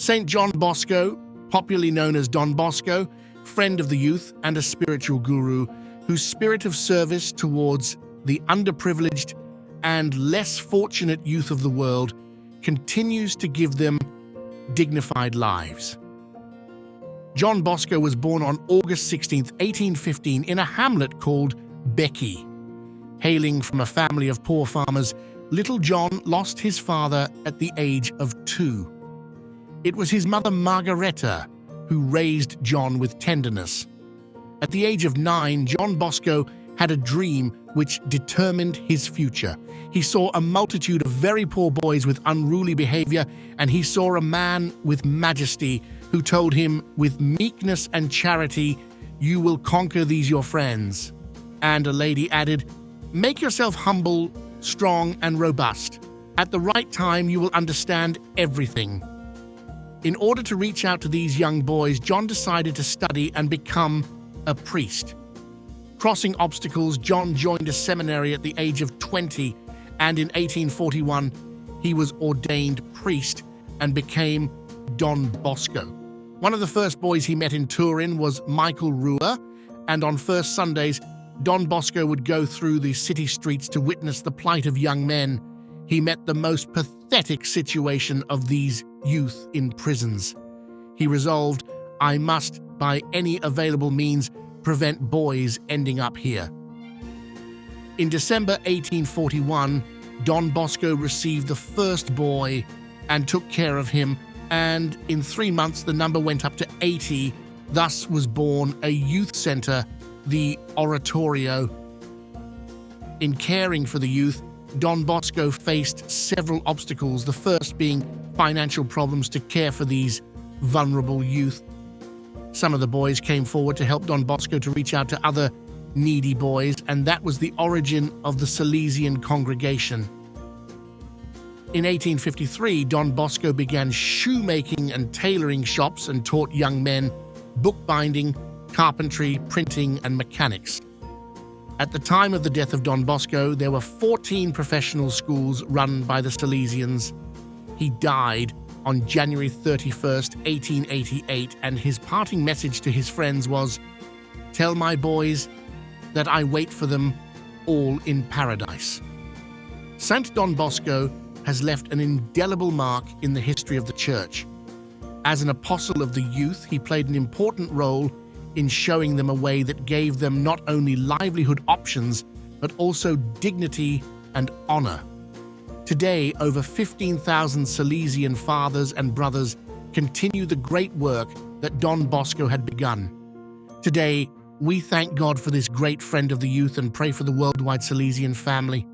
St John Bosco, popularly known as Don Bosco, friend of the youth and a spiritual guru whose spirit of service towards the underprivileged and less fortunate youth of the world continues to give them dignified lives. John Bosco was born on August 16, 1815, in a hamlet called Becky. Hailing from a family of poor farmers, little John lost his father at the age of 2. It was his mother Margareta who raised John with tenderness. At the age of 9, John Bosco had a dream which determined his future. He saw a multitude of very poor boys with unruly behavior, and he saw a man with majesty who told him, "With meekness and charity, you will conquer these your friends." And a lady added, "Make yourself humble, strong, and robust. At the right time, you will understand everything." In order to reach out to these young boys, John decided to study and become a priest. Crossing obstacles, John joined a seminary at the age of 20, and in 1841, he was ordained priest and became Don Bosco. One of the first boys he met in Turin was Michael Ruhr, and on first Sundays, Don Bosco would go through the city streets to witness the plight of young men. He met the most pathetic situation of these youth in prisons. He resolved, "I must, by any available means, prevent boys ending up here." In December 1841, Don Bosco received the first boy and took care of him, and in 3 months the number went up to 80. Thus was born a youth center, the Oratorio. In caring for the youth, Don Bosco faced several obstacles, the first being financial problems to care for these vulnerable youth. Some of the boys came forward to help Don Bosco to reach out to other needy boys, and that was the origin of the Salesian congregation. In 1853, Don Bosco began shoemaking and tailoring shops and taught young men bookbinding, carpentry, printing, and mechanics. At the time of the death of Don Bosco, there were 14 professional schools run by the Salesians. He died on January 31st, 1888, and his parting message to his friends was, "Tell my boys that I wait for them all in paradise." St. Don Bosco has left an indelible mark in the history of the Church. As an apostle of the youth, he played an important role in showing them a way that gave them not only livelihood options, but also dignity and honor. Today, over 15,000 Salesian fathers and brothers continue the great work that Don Bosco had begun. Today, we thank God for this great friend of the youth and pray for the worldwide Salesian family.